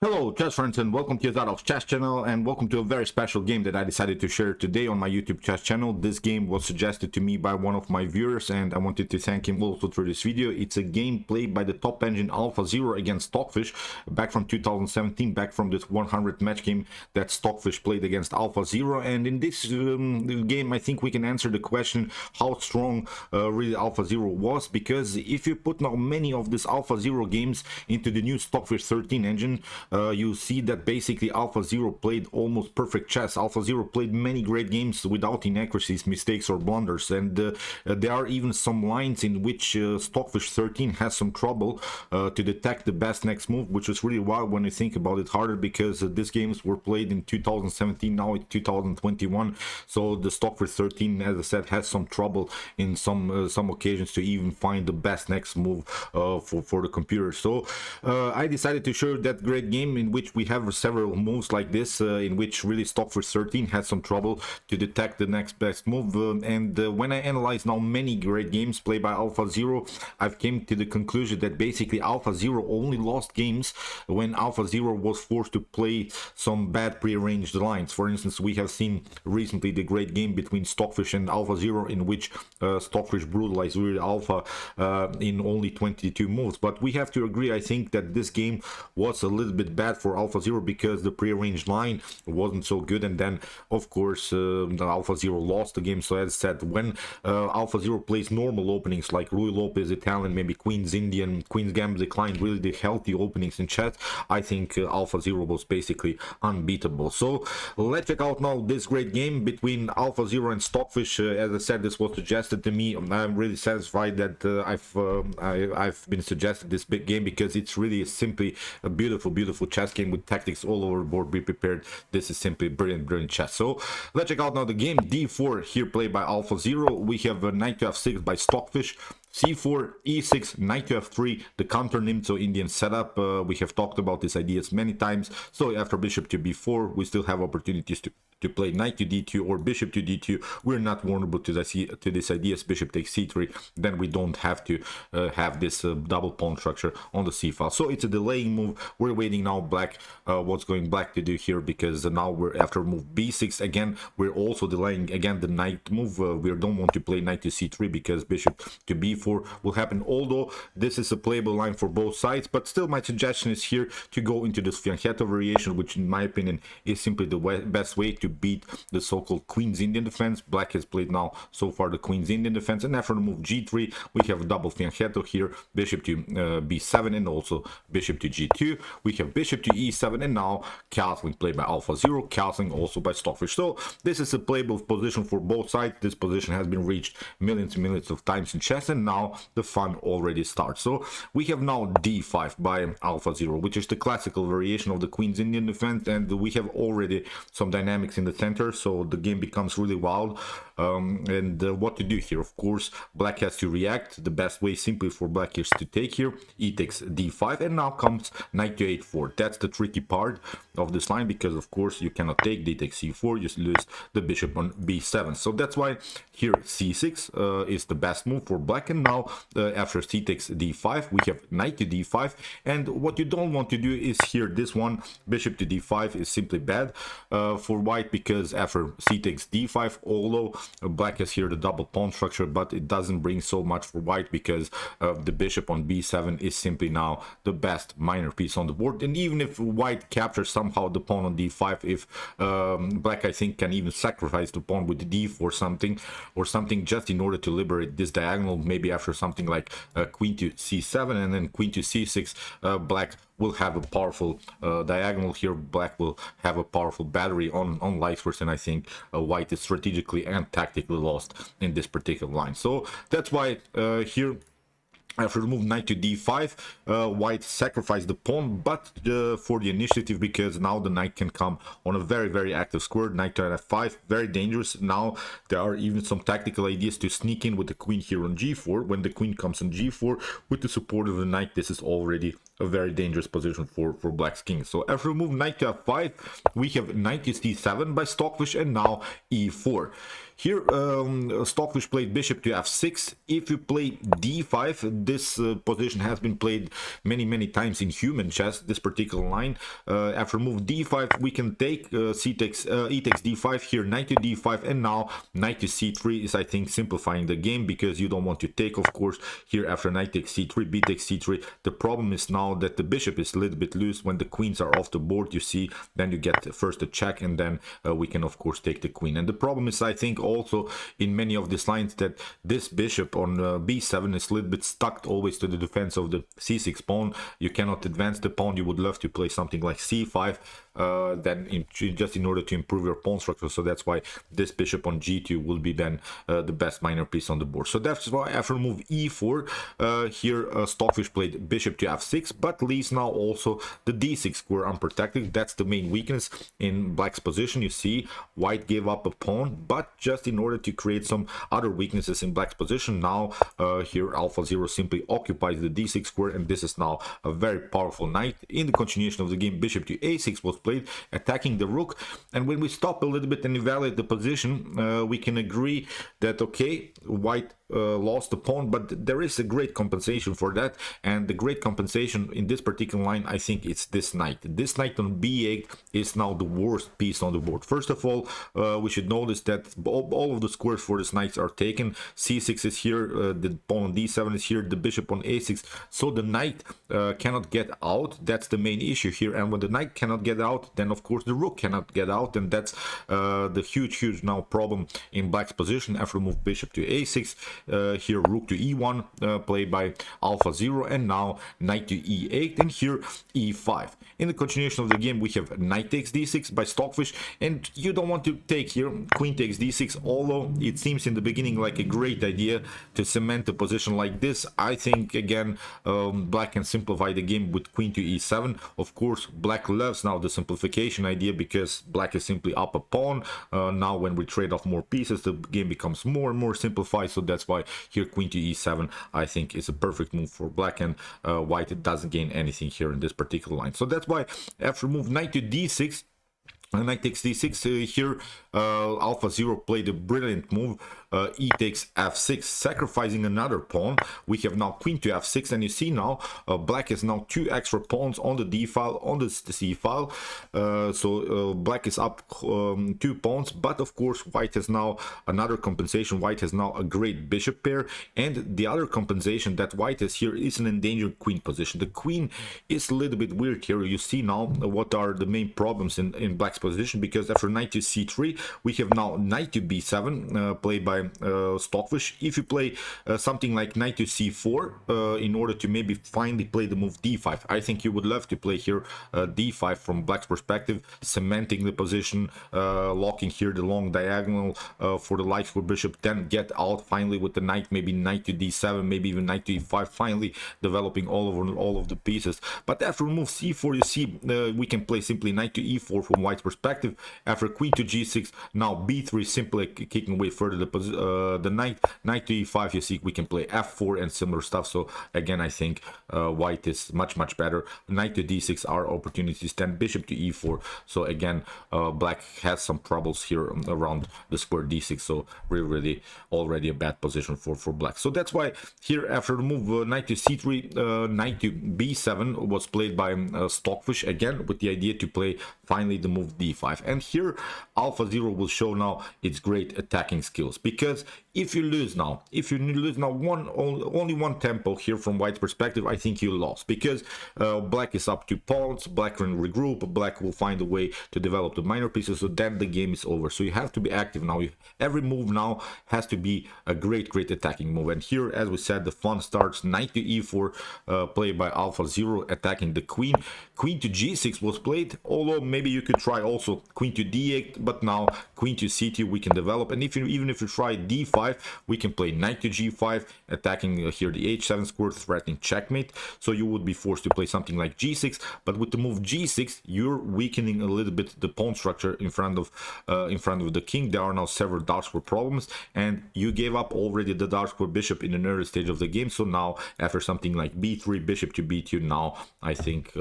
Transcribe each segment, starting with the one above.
Hello chess friends and welcome to Zarov's chess channel and welcome to a very special game that I decided to share today on my YouTube chess channel. This game was suggested to me by one of my viewers and I wanted to thank him also through this video. It's a game played by the top engine AlphaZero against Stockfish back from 2017, back from this 100 match game that Stockfish played against AlphaZero. And in this game I think we can answer the question how strong really AlphaZero was, because if you put now many of these AlphaZero games into the new Stockfish 13 engine, you see that basically AlphaZero played almost perfect chess. AlphaZero played many great games without inaccuracies, mistakes or blunders, and there are even some lines in which Stockfish 13 has some trouble to detect the best next move, which is really wild when you think about it harder, because these games were played in 2017, now it's 2021, so the Stockfish 13, as I said, has some trouble in some occasions to even find the best next move for the computer. So I decided to show that great game in which we have several moves like this, in which really Stockfish 13 has some trouble to detect the next best move. When I analyze now many great games played by AlphaZero, I've came to the conclusion that basically AlphaZero only lost games when AlphaZero was forced to play some bad prearranged lines. For instance, we have seen recently the great game between Stockfish and AlphaZero, in which Stockfish brutalized really Alpha in only 22 moves. But we have to agree, I think, that this game was a little bit bad for AlphaZero because the prearranged line wasn't so good, and then of course AlphaZero lost the game. So as I said, when AlphaZero plays normal openings like Louis Lopez Italian, maybe Queen's Indian, Queen's Gambit declined, really the healthy openings in chess, I think AlphaZero was basically unbeatable. So let's check out now this great game between AlphaZero and Stockfish. As I said, this was suggested to me. I'm really satisfied that I've been suggested this big game, because it's really simply a beautiful chess game with tactics all over the board. Be prepared. This is simply brilliant chess. So let's check out now the game. D4 here played by AlphaZero. We have knight to f6 by Stockfish. C4, E6, knight to f3, the counter Nimzo Indian setup. We have talked about these ideas many times. So after bishop to b4, we still have opportunities to play knight to d2 or bishop to d2. We're not vulnerable to this ideas. Bishop takes c3, then we don't have to have this double pawn structure on the c file. So it's a delaying move. We're waiting now black, what's going black to do here, because now we're after move b6 again. We're also delaying again the knight move. We don't want to play knight to c3 because bishop to b4 will happen, although this is a playable line for both sides. But still, my suggestion is here to go into this fianchetto variation, which in my opinion is simply the best way to beat the so-called Queen's Indian defense. Black has played now so far the Queen's Indian defense, and after the move g3 we have a double fianchetto here, bishop to b7 and also bishop to g2. We have bishop to e7, and now castling played by AlphaZero, castling also by Stockfish. So this is a playable position for both sides. This position has been reached millions and millions of times in chess, and now the fun already starts. So we have now d5 by AlphaZero, which is the classical variation of the Queen's Indian defense, and we have already some dynamics in the center, so the game becomes really wild. What to do here? Of course, black has to react. The best way simply for black is to take here. E takes d5, and now comes knight to h4. That's the tricky part of this line, because of course you cannot take d takes c4, you lose the bishop on b7. So that's why here c6 is the best move for black. And now after c takes d5, we have knight to d5, and what you don't want to do is here this one, bishop to d5 is simply bad for white, because after c takes d5, although black has here the double pawn structure, but it doesn't bring so much for white, because the bishop on b7 is simply now the best minor piece on the board. And even if white captures somehow the pawn on d5, if black, I think, can even sacrifice the pawn with d4 or something just in order to liberate this diagonal, maybe after something like queen to c7 and then queen to c6, black will have a powerful diagonal here. Black will have a powerful battery on light force, and I think white is strategically and tactically lost in this particular line. So that's why here after the move knight to d5, white sacrificed the pawn, but for the initiative, because now the knight can come on a very active square. Knight to f5, very dangerous. Now there are even some tactical ideas to sneak in with the queen here on g4. When the queen comes on g4 with the support of the knight, this is already a very dangerous position for black's king. So after we move knight to f5, we have knight to c7 by Stockfish, and now e4. Here, Stockfish played bishop to f6. If you play d5, this position has been played many times in human chess, this particular line. After move d5, we can take e takes d5, here knight to d5, and now knight to c3 is, I think, simplifying the game, because you don't want to take, of course. Here after knight takes c3, b takes c3, the problem is now that the bishop is a little bit loose. When the queens are off the board, you see, then you get first a check, and then we can, of course, take the queen. And the problem is, I think, also in many of these lines, that this bishop on b7 is a little bit stuck always to the defense of the c6 pawn. You cannot advance the pawn. You would love to play something like c5, just in order to improve your pawn structure. So that's why this bishop on g2 will be then the best minor piece on the board. So that's why after move e4, here Stockfish played bishop to f6, but leaves now also the d6 square unprotected. That's the main weakness in black's position. You see, white gave up a pawn, but just in order to create some other weaknesses in black's position. Now here AlphaZero simply occupies the d6 square, and this is now a very powerful knight. In the continuation of the game, bishop to a6 was played, attacking the rook. And when we stop a little bit and evaluate the position, we can agree that, okay, white lost the pawn, but there is a great compensation for that. And the great compensation in this particular line, I think it's this knight. This knight on b8 is now the worst piece on the board. First of all, we should notice that all of the squares for this knights are taken. c6 is here, the pawn on d7 is here, the bishop on a6. So the knight cannot get out. That's the main issue here. And when the knight cannot get out, then of course the rook cannot get out, and that's the huge now problem in black's position. After move bishop to a6, here rook to e1, played by AlphaZero, and now knight to e8, and here e5. In the continuation of the game, we have knight takes d6 by Stockfish, and you don't want to take here queen takes d6, although it seems in the beginning like a great idea to cement a position like this. I think again black can simplify the game with queen to e7. Of course, black loves now the simplification idea, because black is simply up a pawn. Now when we trade off more pieces, the game becomes more and more simplified. So that's why here queen to e7, I think, is a perfect move for black, and white doesn't gain anything here in this particular line. So that's why after move knight to d6, knight takes d6, here AlphaZero played a brilliant move. E takes f6, sacrificing another pawn. We have now queen to f6, and you see now black has now two extra pawns on the d file, on the c file. So black is up 2 pawns, but of course white has now another compensation. White has now a great bishop pair, and the other compensation that white has here is an endangered queen position. The queen is a little bit weird here. You see now what are the main problems in black's position, because after knight to c3, we have now knight to b7, played by Stockfish. If you play something like knight to c4 in order to maybe finally play the move d5, I think you would love to play here d5 from black's perspective, cementing the position, locking here the long diagonal for the light square bishop, then get out finally with the knight, maybe knight to d7, maybe even knight to e5, finally developing all of the pieces. But after move c4, you see we can play simply knight to e4 from white's perspective. After queen to g6, now b3, simply kicking away further the knight to e5. You see we can play f4 and similar stuff. So again, I think white is much better. Knight to d6 are opportunities, then bishop to e4. So again, black has some troubles here around the square d6, so really already a bad position for black. So that's why here after the move knight to c3, knight to b7 was played by Stockfish, again with the idea to play finally the move d5. And here AlphaZero will show now its great attacking skills, because if you lose now, only one tempo here from white's perspective, I think you lost, because black is up 2 pawns, black can regroup, black will find a way to develop the minor pieces, so then the game is over. So you have to be active now. Every move now has to be a great attacking move. And here, as we said, the fun starts. Knight to e4, played by AlphaZero, attacking the queen. Queen to g6 was played, although maybe you could try also queen to d8, but now queen to c2 we can develop. And even if you try try d5, we can play knight to g5, attacking here the h7 square, threatening checkmate. So you would be forced to play something like g6, but with the move g6, you're weakening a little bit the pawn structure in front of the king. There are now several dark square problems, and you gave up already the dark square bishop in an early stage of the game. So now after something like b3, bishop to b2, now I think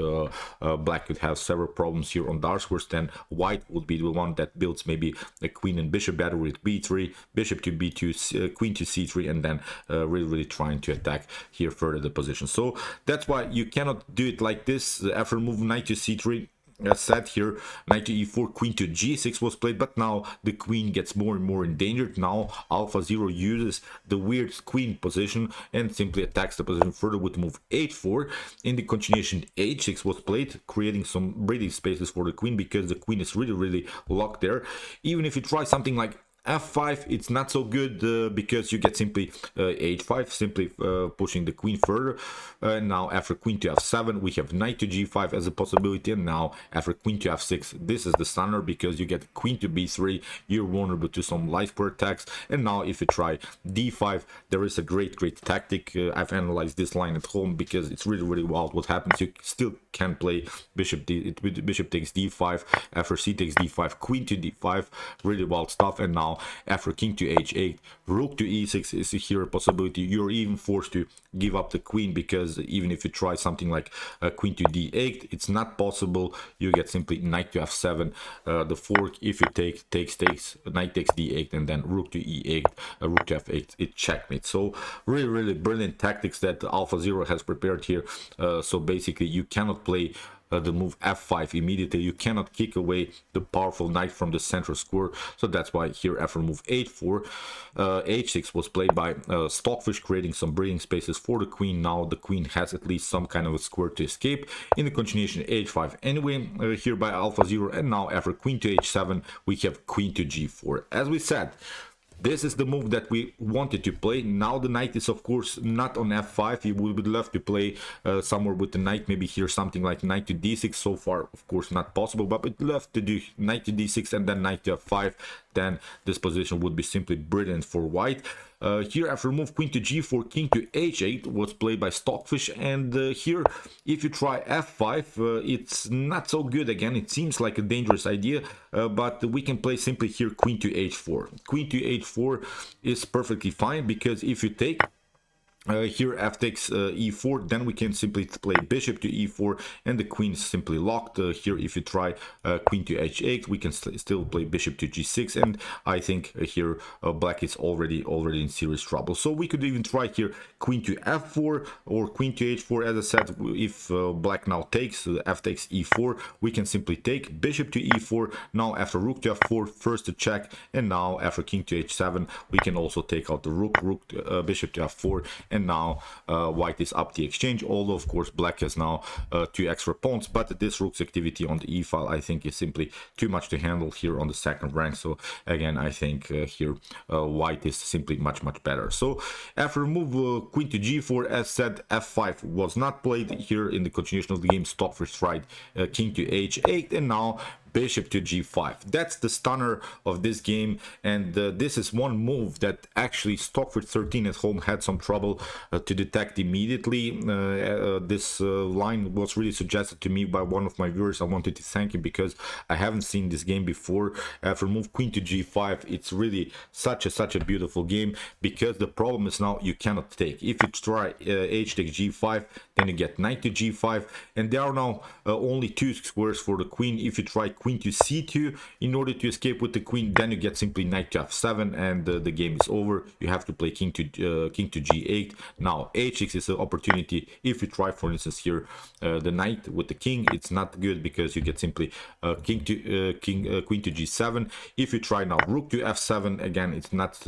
black could have several problems here on dark squares. Then white would be the one that builds maybe a queen and bishop battle with b3, bishop to b2, queen to c3, and then really trying to attack here further the position. So that's why you cannot do it like this. After move knight to c3, as said here, knight to e4, queen to g6 was played, but now the queen gets more and more endangered. Now AlphaZero uses the weird queen position and simply attacks the position further with move h4. In the continuation, h6 was played, creating some breathing spaces for the queen, because the queen is really locked there. Even if you try something like f5, it's not so good because you get simply h5, simply pushing the queen further. Now after queen to f7, we have knight to g5 as a possibility, and now after queen to f6, this is the stunner, because you get queen to b3, you're vulnerable to some light square attacks. And now if you try d5, there is a great tactic. I've analyzed this line at home because it's really wild what happens. You still can play bishop takes d5, after c takes d5, queen to d5, really wild stuff. And now after king to h8, rook to e6 is here a possibility. You're even forced to give up the queen, because even if you try something like queen to d8, it's not possible. You get simply knight to f7, the fork. If you takes knight takes d8, and then rook to e8, rook to f8, it checkmate. So really brilliant tactics that AlphaZero has prepared here. So basically you cannot play the move f5 immediately. You cannot kick away the powerful knight from the central square. So that's why here after move h4, h6 was played by Stockfish, creating some breathing spaces for the queen. Now the queen has at least some kind of a square to escape. In the continuation, h5 anyway here by AlphaZero. And now after queen to h7, we have queen to g4. As we said, this is the move that we wanted to play. Now the knight is of course not on f5. You would love to play somewhere with the knight, maybe here something like knight to d6. So far of course not possible, but we'd love to do knight to d6 and then knight to f5. Then this position would be simply brilliant for white. Here after move queen to g4, king to h8 was played by Stockfish, and here if you try f5, it's not so good. Again, it seems like a dangerous idea, but we can play simply here queen to h4. Queen to h4 is perfectly fine, because if you take here f takes e4, then we can simply play bishop to e4, and the queen is simply locked. Here if you try queen to h8, we can still play bishop to g6, and I think here black is already in serious trouble. So we could even try here queen to f4 or queen to h4. As I said, if black now takes f takes e4, we can simply take bishop to e4. Now after rook to f4, first to check, and now after king to h7, we can also take out the rook to, bishop to f4. And now white is up the exchange, although of course black has now 2 extra pawns, but this rook's activity on the e file I think is simply too much to handle here on the second rank. So again, I think here white is simply much better. So after move queen to g4, as said, f5 was not played. Here in the continuation of the game, Stockfish tried king to h8, and now bishop to g5. That's the stunner of this game, and this is one move that actually Stockfish 13 at home had some trouble to detect immediately. This line was really suggested to me by one of my viewers. I wanted to thank him because I haven't seen this game before. After move queen to g5, it's really such a beautiful game, because the problem is now you cannot take. If you try h takes g5, then you get knight to g5, and there are now only 2 squares for the queen. If you try queen to c2 in order to escape with the queen, then you get simply knight to f7, and the game is over. You have to play king to g8. Now h6 is an opportunity. If you try, for instance, here the knight with the king, it's not good, because you get simply queen to g7. If you try now rook to f7, again it's not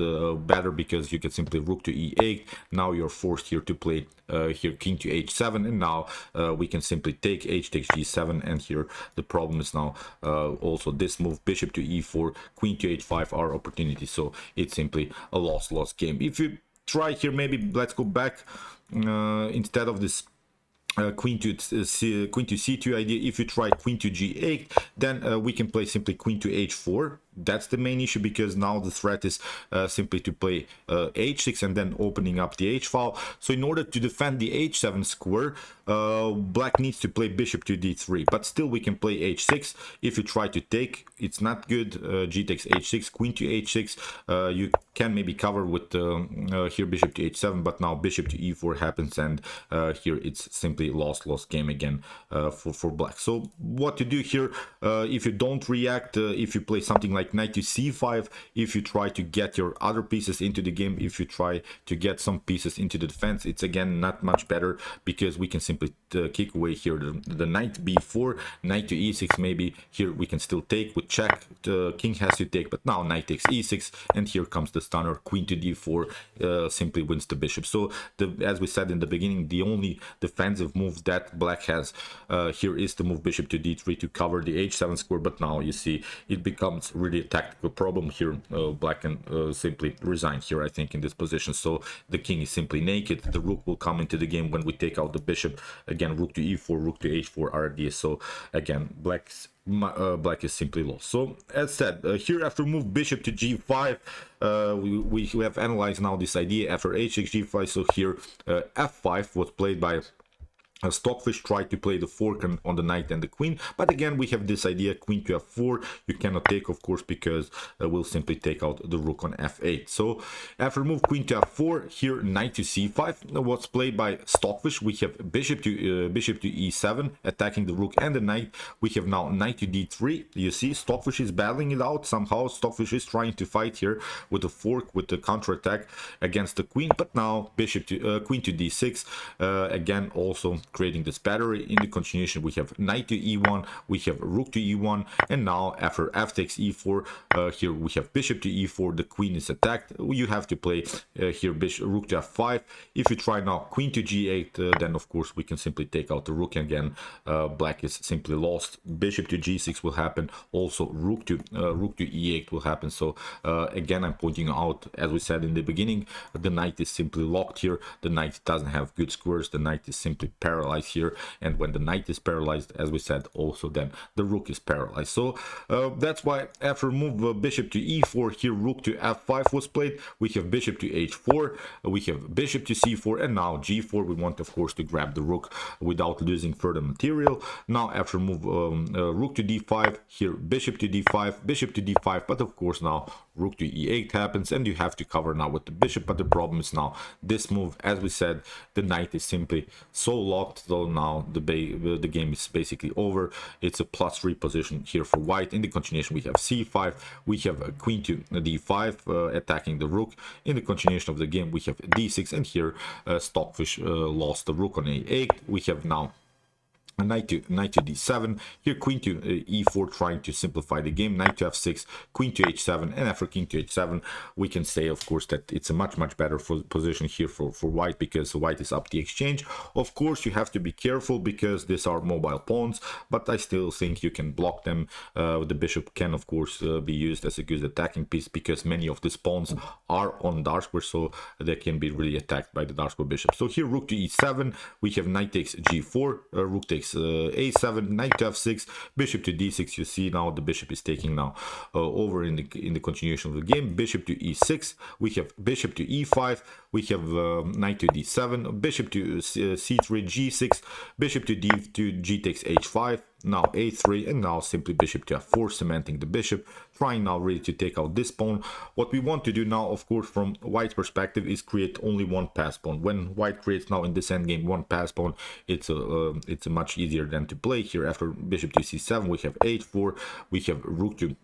better, because you get simply rook to e8. Now you're forced here to play here king to h7, and now we can simply take h takes g7, and here the problem is now also this move bishop to e4, queen to h5 are opportunities. So it's simply a lost game. If you try here, maybe let's go back instead of this queen to c2 idea. If you try queen to g8, then we can play simply queen to h4. that's the main issue, because now the threat is simply to play h6 and then opening up the h file. So in order to defend the h7 square, black needs to play bishop to d3, but still we can play h6. If you try to take, it's not good. G takes h6, queen to h6. You can maybe cover with here bishop to h7, but now bishop to e4 happens, and here it's simply lost game again for black. So what to do here, if you don't react, if you play something like knight to c5, if you try to get your other pieces into the game, if you try to get some pieces into the defense, it's again not much better, because we can simply kick away here the knight b4, knight to e6. Maybe here we can still take with check, the king has to take, but now knight takes e6, and here comes the stunner, queen to d4, simply wins the bishop. So as we said in the beginning, the only defensive move that black has here is to move bishop to d3 to cover the h7 square, but now you see it becomes really a tactical problem here. Black can simply resign here, I think, in this position. So the king is simply naked. The rook will come into the game when we take out the bishop. Again, rook to e4, rook to h4 are ideas. So again, black is simply lost. So as said, here after move bishop to g5, we have analyzed now this idea after h6 g5. So here f5 was played by Stockfish, tried to play the fork on the knight and the queen, but again we have this idea, queen to f4. You cannot take, of course, because we'll simply take out the rook on f8. So after move queen to f4, here knight to c5 was played by Stockfish. We have bishop to e7, attacking the rook and the knight. We have now knight to d3. You see Stockfish is battling it out somehow. Stockfish is trying to fight here with the fork, with the counter attack against the queen, but now bishop to queen to d6, again also creating this battery. In the continuation, we have knight to e1, we have rook to e1, and now after f takes e4, here we have bishop to e4. The queen is attacked. You have to play here rook to f5. If you try now queen to g8, then of course we can simply take out the rook again. Black is simply lost. Bishop to g6 will happen. Also rook to e8 will happen. So again, I'm pointing out, as we said in the beginning, the knight is simply locked here. The knight doesn't have good squares. The knight is simply paralyzed here, and when the knight is paralyzed, as we said, also then the rook is paralyzed. So that's why after move bishop to e4, here rook to f5 was played. We have bishop to h4, we have bishop to c4, and now g4. We want, of course, to grab the rook without losing further material. Now after move rook to d5, here bishop to d5, bishop to d5, but of course now rook to e8 happens, and you have to cover now with the bishop. But the problem is now this move, as we said, the knight is simply so locked. So now the game is basically over. It's a +3 position here for white. In the continuation, we have c5, we have queen to d5, attacking the rook. In the continuation of the game, we have d6, and here Stockfish lost the rook on a8. We have now knight to d7, here queen to e4, trying to simplify the game. Knight to f6, queen to h7, and after king to h7, we can say, of course, that it's a much better position here for white, because white is up the exchange. Of course, you have to be careful because these are mobile pawns, but I still think you can block them. The bishop can, of course, be used as a good attacking piece, because many of these pawns are on dark square, so they can be really attacked by the dark square bishop. So here rook to e7, we have knight takes g4, rook takes a7, knight to f6, bishop to d6. You see now the bishop is taking now over in the continuation of the game. Bishop to e6, we have bishop to e5, we have knight to d7, bishop to c3, g6, bishop to g takes h5, now a3, and now simply bishop to f4, cementing the bishop, trying now really to take out this pawn. What we want to do now, of course, from white's perspective, is create only one pass pawn. When white creates now in this endgame one pass pawn, it's a much easier than to play. Here after bishop to c7, we have h4, we have rook to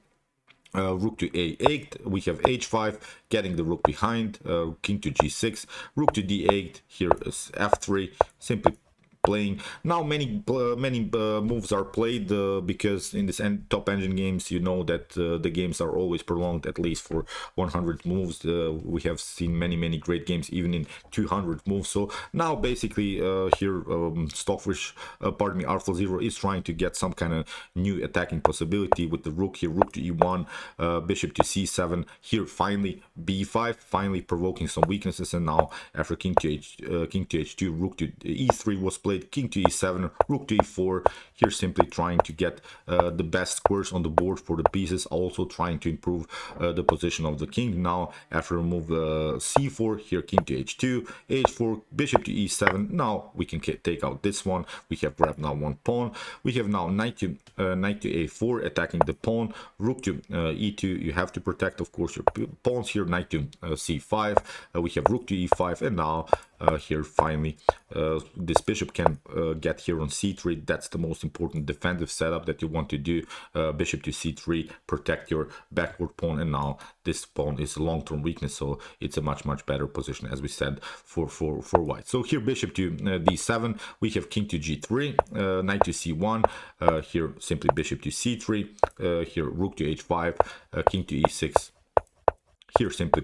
a8, we have h5, getting the rook behind, king to g6, rook to d8, here is f3, simply playing. Now many moves are played because in this top engine games, you know that the games are always prolonged at least for 100 moves. We have seen many great games even in 200 moves. So now basically here Stockfish, pardon me, AlphaZero is trying to get some kind of new attacking possibility with the rook here, rook to e1, bishop to c7, here finally b5, finally provoking some weaknesses. And now after king to h2, rook to e3 was played. played king to e7, rook to e4. Here simply trying to get the best squares on the board for the pieces, also trying to improve the position of the king. Now after move c4, here king to h2, h4, bishop to e7. Now we can take out this one. We have grabbed now one pawn. We have now knight to a4, attacking the pawn, rook to e2. You have to protect, of course, your pawns here. Knight to c5. We have rook to e5, and now here finally this bishop can get here on c3. That's the most important defensive setup that you want to do. Bishop to c3, protect your backward pawn, and now this pawn is a long-term weakness, so it's a much better position, as we said, for white. So here bishop to d7, we have king to g3, knight to c1, here simply bishop to c3, here rook to h5, king to e6, here simply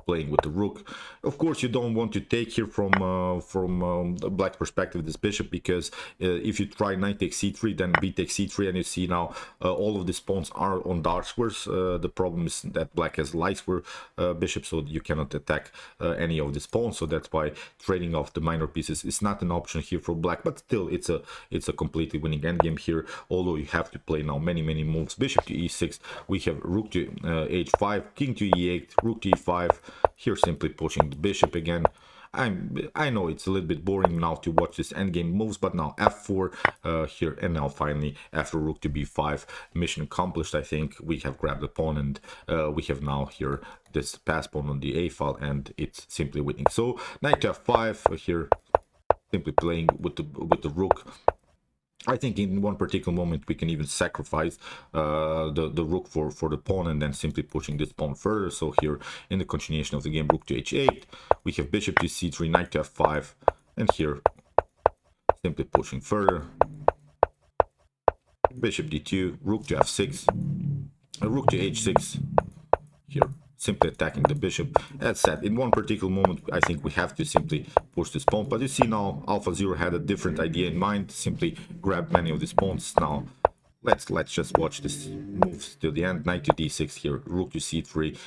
playing with the rook. Of course, you don't want to take here from the black perspective this bishop, because if you try knight takes c3, then b takes c3, and you see now all of these pawns are on dark squares. The problem is that black has light square bishop, so you cannot attack any of these pawns. So that's why trading off the minor pieces is not an option here for black. But still, it's a completely winning endgame here. Although you have to play now many moves. Bishop to e6. We have rook to h5, king to e8, rook to e5. Here simply pushing the bishop again. I know it's a little bit boring now to watch this endgame moves, but now f4 here, and now finally after rook to b5, mission accomplished. I think we have grabbed the pawn, and we have now here this pass pawn on the a file, and it's simply winning. So knight to f5 here, simply playing with the rook. I think in one particular moment we can even sacrifice the rook for the pawn, and then simply pushing this pawn further. So here in the continuation of the game, rook to h8, we have bishop to c3, knight to f5, and here simply pushing further, bishop d2, rook to f6, rook to h6, here simply attacking the bishop. As said, in one particular moment I think we have to simply push this pawn, but you see now AlphaZero had a different idea in mind, simply grab many of these pawns. Now let's just watch this move till the end. Knight to d6 here, rook to c3,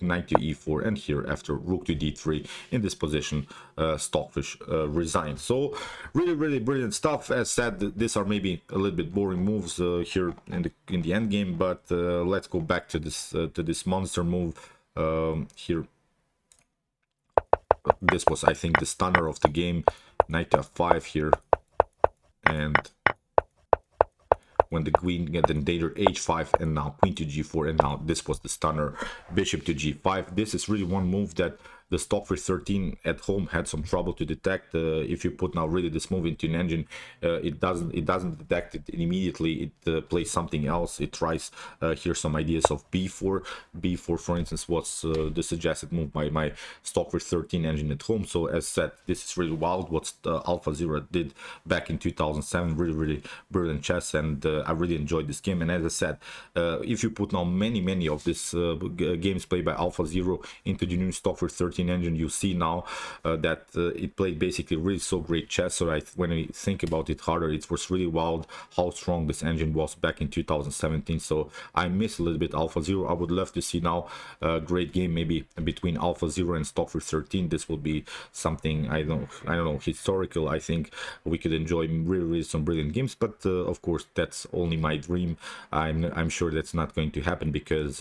knight to e4, and here after rook to d3 in this position, Stockfish resigned. So really brilliant stuff. As said, these are maybe a little bit boring moves here in the end game, but let's go back to this monster move here. This was, I think, the stunner of the game. Knight to f5 here, and when the queen get invaded h5, and now queen to g4, and now this was the stunner, bishop to g5. This is really one move that the Stockfish 13 at home had some trouble to detect. If you put now really this move into an engine, it doesn't detect it immediately. It plays something else. It tries here some ideas of b4. b4, for instance, was the suggested move by my Stockfish 13 engine at home. So as said, this is really wild what AlphaZero did back in 2007. Really brilliant chess, and I really enjoyed this game. And as I said, if you put now many of these games played by AlphaZero into the new Stockfish 13 engine, you see now that it played basically really so great chess. So when I think about it harder, it was really wild how strong this engine was back in 2017. So I miss a little bit AlphaZero. I would love to see now a great game maybe between AlphaZero and Stockfish 13. This will be something I don't know, historical. I think we could enjoy really some brilliant games, but of course that's only my dream. I'm sure that's not going to happen, because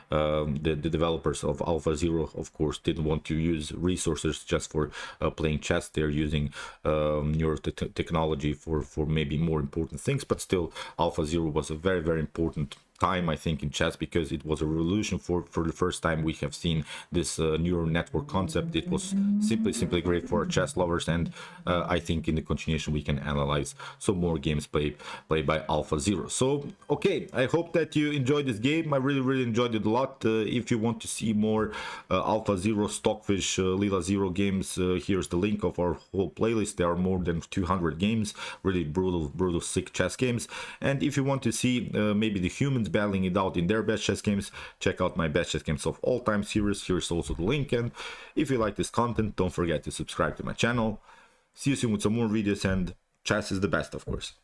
the developers of AlphaZero, of course, didn't want to use resources just for playing chess. They're using newer technology for maybe more important things, but still AlphaZero was a very important time, I think, in chess, because it was a revolution. For the first time we have seen this neural network concept. It was simply great for chess lovers, and I think in the continuation we can analyze some more games played by AlphaZero. So okay, I hope that you enjoyed this game. I really enjoyed it a lot. If you want to see more AlphaZero, Stockfish, Lila Zero games, here's the link of our whole playlist. There are more than 200 games, really brutal sick chess games. And if you want to see maybe the humans battling it out in their best chess games, check out my best chess games of all time series. Here's also the link. And if you like this content, don't forget to subscribe to my channel. See you soon with some more videos, and chess is the best, of course.